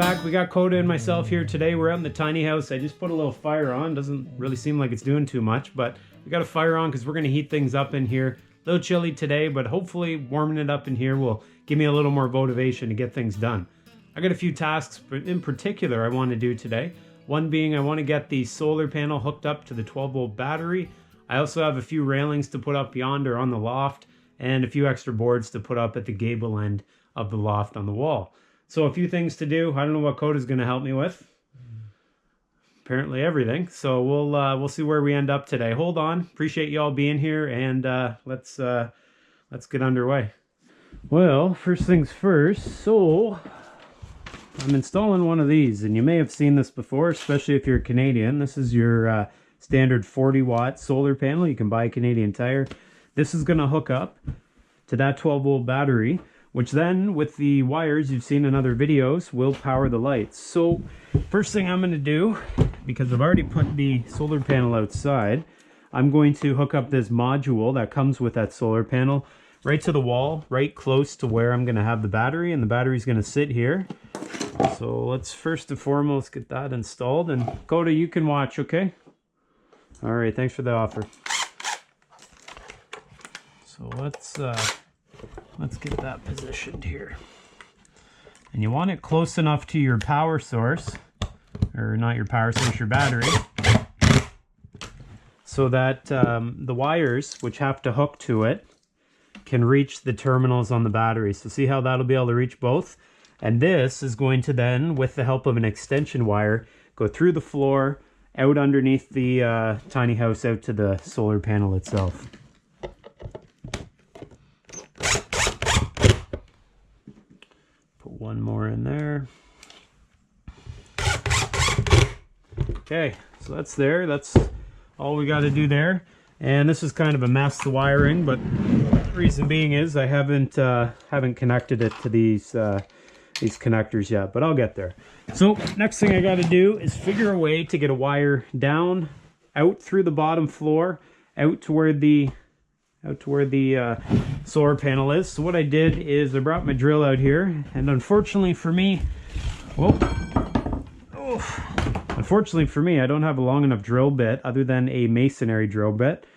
back. We got Koda and myself here today. We're out in the tiny house. I just put a little fire on. Doesn't really seem like it's doing too much, but we got a fire on because we're going to heat things up in here. A little chilly today, but hopefully warming it up in here will give me a little more motivation to get things done. I got a few tasks in particular I want to do today. One being I want to get the solar panel hooked up to the 12-volt battery. I also have a few railings to put up yonder on the loft and a few extra boards to put up at the gable end of the loft on the wall. So a few things to do. I don't know what Koda's going to help me with. Apparently everything. So we'll see where we end up today. Hold on. Appreciate you all being here, and let's get underway. Well, first things first. So I'm installing one of these, and you may have seen this before, especially if you're Canadian. This is your standard 40-watt solar panel. You can buy a Canadian Tire. This is going to hook up to that 12-volt battery, which then, with the wires you've seen in other videos, will power the lights. So first thing I'm going to do, because I've already put the solar panel outside, I'm going to hook up this module that comes with that solar panel right to the wall, right close to where I'm going to have the battery, and the battery's going to sit here. So let's first and foremost get that installed, and Koda, you can watch, okay? All right, thanks for the offer. So let's get that positioned here. And you want it close enough to your power source, or not your power source, your battery, so that the wires, which have to hook to it, can reach the terminals on the battery. So see how that'll be able to reach both? And this is going to then, with the help of an extension wire, go through the floor, out underneath the tiny house, out to the solar panel itself. One more in there. Okay, so that's there. That's all we got to do there. And this is kind of a mess, the wiring, but the reason being is I haven't connected it to these connectors yet, but I'll get there. So next thing I got to do is figure a way to get a wire down, out through the bottom floor, out to where the solar panel is. So what I did is I brought my drill out here, and unfortunately for me, unfortunately for me, I don't have a long enough drill bit other than a masonry drill bit,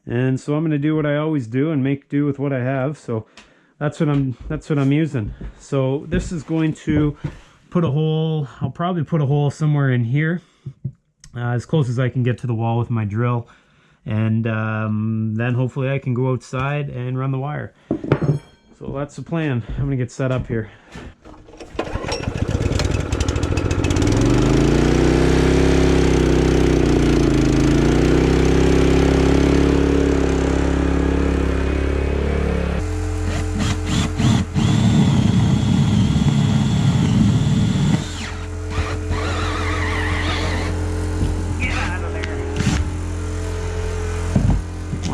and so I'm going to do what I always do and make do with what I have. So that's what I'm using. So this is going to put a hole. I'll probably put a hole somewhere in here, as close as I can get to the wall with my drill. And then hopefully I can go outside and run the wire. So that's the plan. I'm gonna get set up here.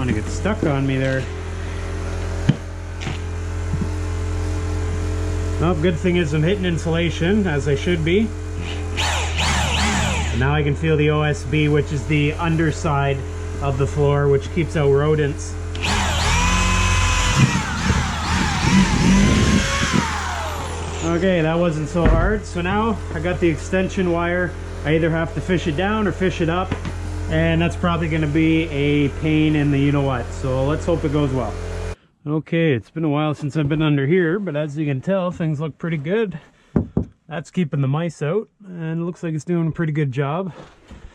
To get stuck on me there. Well, good thing is I'm hitting insulation, as I should be. And now I can feel the OSB, which is the underside of the floor, which keeps out rodents. Okay, that wasn't so hard. So now I got the extension wire. I either have to fish it down or fish it up, and that's probably going to be a pain in the you-know-what. So let's hope it goes well. Okay, it's been a while since I've been under here, but as you can tell, things look pretty good. That's keeping the mice out, and it looks like it's doing a pretty good job.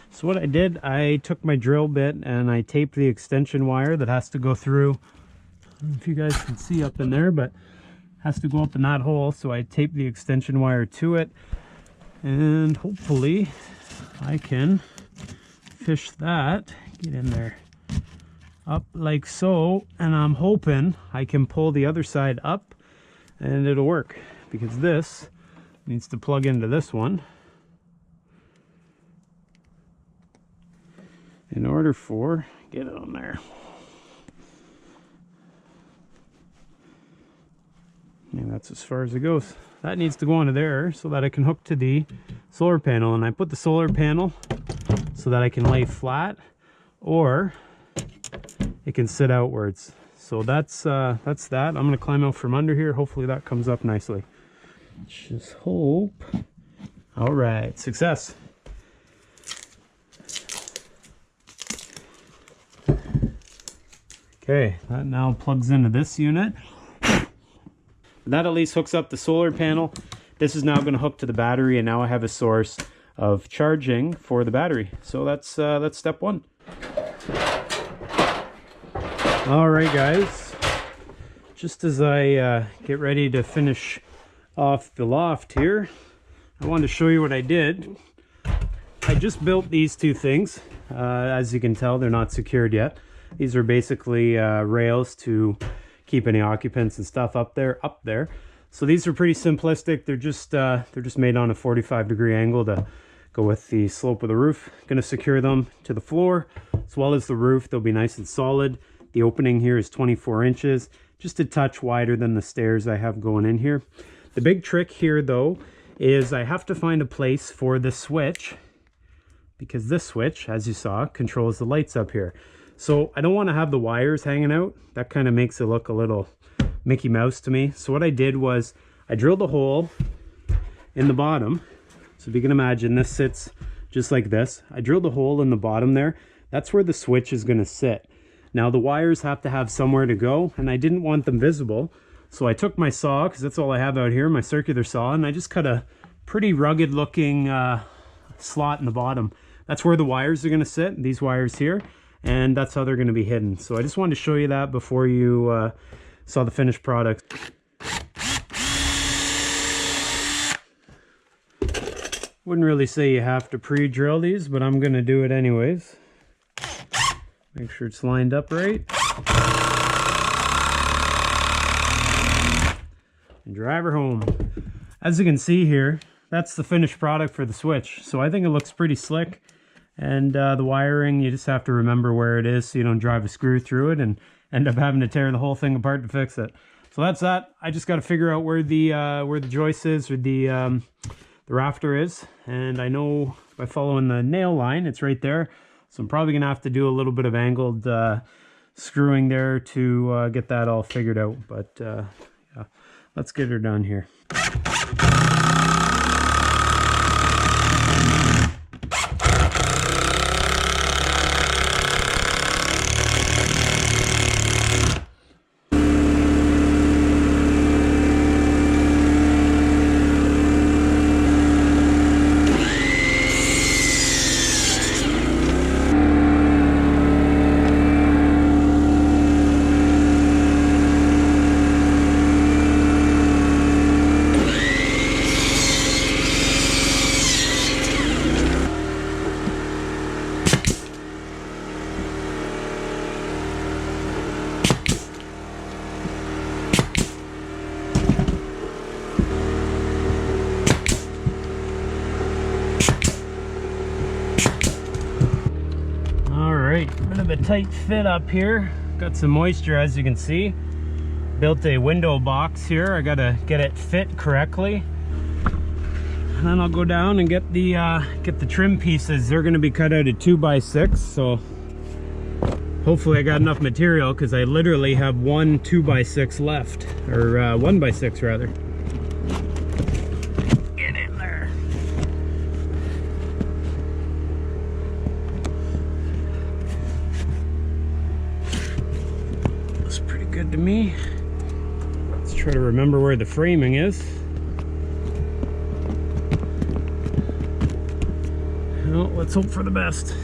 So what I did, I took my drill bit and I taped the extension wire that has to go through. I don't know if you guys can see up in there, but has to go up in that hole. So I taped the extension wire to it, and hopefully I can fish that, get in there, up like so, and I'm hoping I can pull the other side up and it'll work, because this needs to plug into this one in order for, get it on there. And that's as far as it goes. That needs to go onto there so that I can hook to the solar panel, and I put the solar panel so that I can lay flat, or it can sit outwards. So that's that. I'm gonna climb out from under here. Hopefully that comes up nicely. Let's just hope All right, success. Okay, that now plugs into this unit. That at least hooks up the solar panel. This is now going to hook to the battery, and now I have a source of charging for the battery. So that's step one. All right, guys. Just as I get ready to finish off the loft here, I wanted to show you what I did. I just built these two things. As you can tell, they're not secured yet. These are basically rails to keep any occupants and stuff up there. So these are pretty simplistic. They're just made on a 45-degree angle to go with the slope of the roof. Gonna secure them to the floor as well as the roof. They'll be nice and solid. The opening here is 24 inches, just a touch wider than the stairs I have going in here. The big trick here though is I have to find a place for the switch, because this switch, as you saw, controls the lights up here. So I don't want to have the wires hanging out. That kind of makes it look a little Mickey Mouse to me. So what I did was I drilled a hole in the bottom. So if you can imagine, this sits just like this. I drilled a hole in the bottom there. That's where the switch is going to sit. Now the wires have to have somewhere to go, and I didn't want them visible. So I took my saw, because that's all I have out here, my circular saw, and I just cut a pretty rugged looking slot in the bottom. That's where the wires are going to sit, these wires here. And that's how they're going to be hidden. So I just wanted to show you that before you saw the finished product. Wouldn't really say you have to pre-drill these, but I'm going to do it anyways. Make sure it's lined up right. And drive her home. As you can see here, that's the finished product for the switch. So I think it looks pretty slick. And the wiring, you just have to remember where it is so you don't drive a screw through it and end up having to tear the whole thing apart to fix it. So that's that. I just got to figure out where the joist is, or the rafter is. And I know by following the nail line, it's right there. So I'm probably going to have to do a little bit of angled screwing there to get that all figured out. But yeah, let's get her done here. Bit of a tight fit up here. Got some moisture, as you can see. Built a window box here. I gotta get it fit correctly. And then I'll go down and get the trim pieces. They're gonna be cut out of 2x6, so hopefully I got enough material, because I literally have one 2x6 left, or 1x6 rather. Get in there. Looks pretty good to me. Let's try to remember where the framing is. Well, let's hope for the best.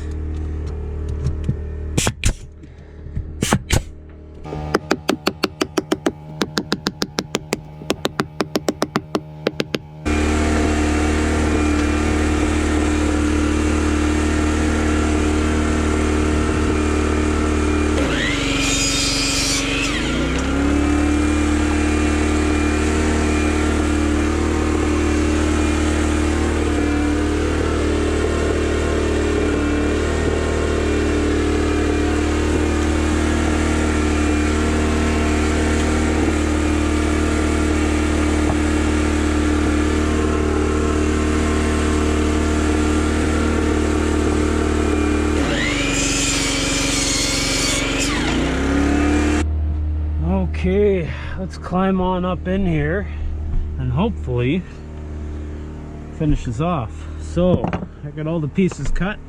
Okay, let's climb on up in here and hopefully finishes off. So I got all the pieces cut.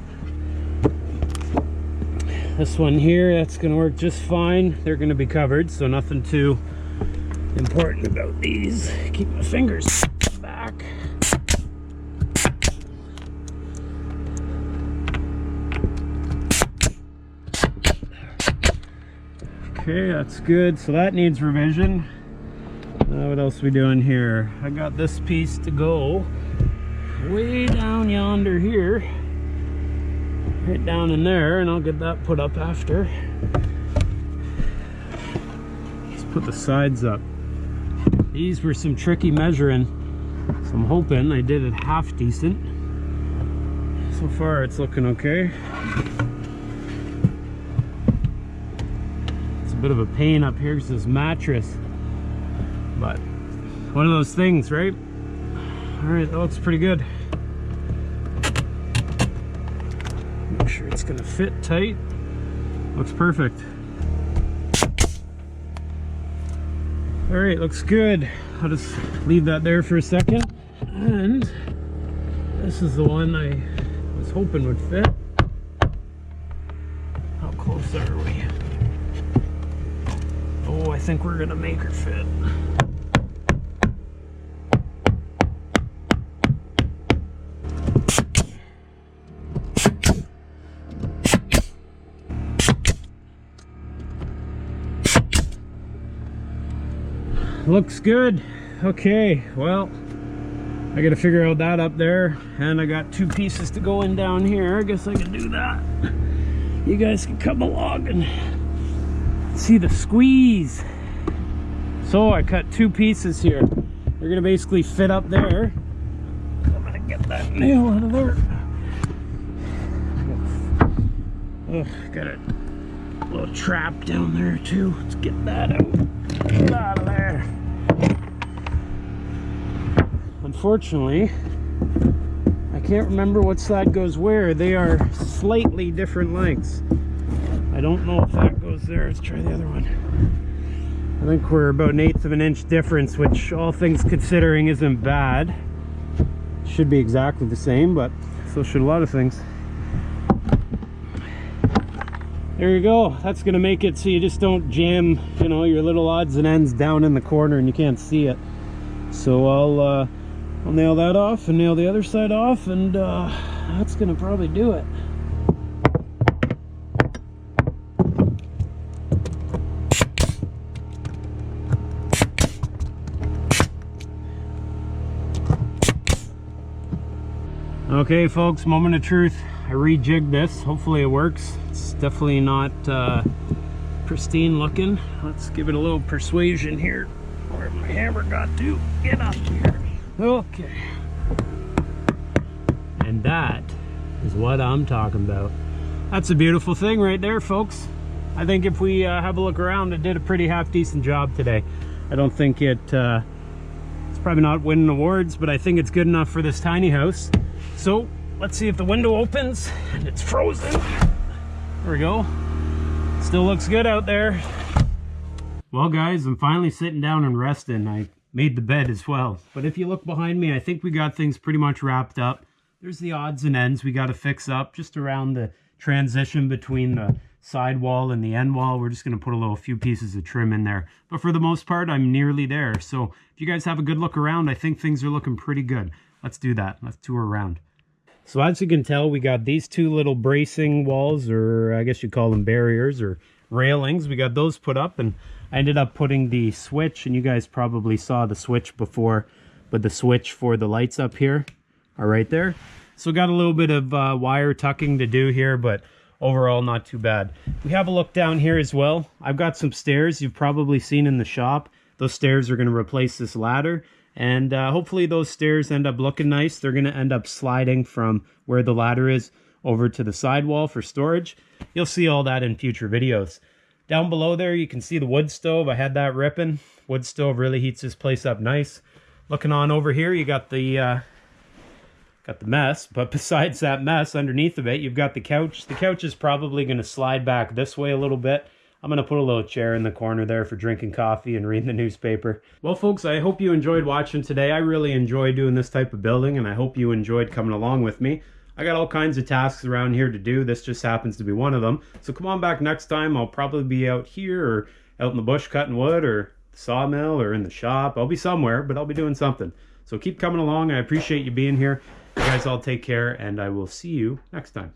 This one here, that's gonna work just fine. They're gonna be covered, so nothing too important about these. Keep my fingers back. Okay, that's good. So that needs revision. What else are we doing here? I got this piece to go way down yonder here. Right down in there, and I'll get that put up after. Let's put the sides up. These were some tricky measuring, so I'm hoping I did it half decent. So far it's looking okay. It's a bit of a pain up here because this mattress, but one of those things, right? All right, that looks pretty good. Make sure it's gonna fit tight. Looks perfect. All right, looks good. I'll just leave that there for a second. And this is the one I was hoping would fit. How close are we? Oh, I think we're gonna make her fit. Looks good. Okay, well, I gotta figure out that up there, and I got two pieces to go in down here. I guess I can do that. You guys can come along and see the squeeze. So I cut two pieces here. They're gonna basically fit up there. I'm gonna get that nail out of there. Oh, got a little trap down there too. Let's get that out. Get out of there. Unfortunately, I can't remember what side goes where. They are slightly different lengths. I don't know if that goes there. Let's try the other one. I think we're about 1/8 of an inch difference, which all things considering isn't bad. Should be exactly the same, but so should a lot of things. There you go. That's gonna make it so you just don't jam, you know, your little odds and ends down in the corner and you can't see it. So I'll nail that off and nail the other side off, and that's gonna probably do it. Okay folks, moment of truth. I rejigged this. Hopefully it works. It's definitely not pristine looking. Let's give it a little persuasion here. Where my hammer got to. Get up here. Okay. And that is what I'm talking about. That's a beautiful thing right there, folks. I think if we have a look around, it did a pretty half decent job today. I don't think it's probably not winning awards, but I think it's good enough for this tiny house. So let's see if the window opens and it's frozen. There we go. Still looks good out there. Well guys, I'm finally sitting down and resting. I made the bed as well. But if you look behind me, I think we got things pretty much wrapped up. There's the odds and ends we got to fix up just around the transition between the side wall and the end wall. We're just going to put a few pieces of trim in there. But for the most part, I'm nearly there. So if you guys have a good look around, I think things are looking pretty good. Let's do that. Let's tour around. So as you can tell, we got these two little bracing walls, or I guess you call them barriers or railings. We got those put up, and I ended up putting the switch, and you guys probably saw the switch before, but the switch for the lights up here are right there. So got a little bit of wire tucking to do here, but overall not too bad. We have a look down here as well. I've got some stairs you've probably seen in the shop. Those stairs are going to replace this ladder, and hopefully those stairs end up looking nice. They're going to end up sliding from where the ladder is over to the sidewall for storage. You'll see all that in future videos. Down below there, you can see the wood stove. I had that ripping. Wood stove really heats this place up nice. Looking on over here, you got the mess. But besides that mess, underneath of it, you've got the couch. The couch is probably going to slide back this way a little bit. I'm going to put a little chair in the corner there for drinking coffee and reading the newspaper. Well, folks, I hope you enjoyed watching today. I really enjoy doing this type of building, and I hope you enjoyed coming along with me. I got all kinds of tasks around here to do. This just happens to be one of them. So come on back next time. I'll probably be out here or out in the bush cutting wood or the sawmill or in the shop. I'll be somewhere, but I'll be doing something. So keep coming along. I appreciate you being here. You guys all take care, and I will see you next time.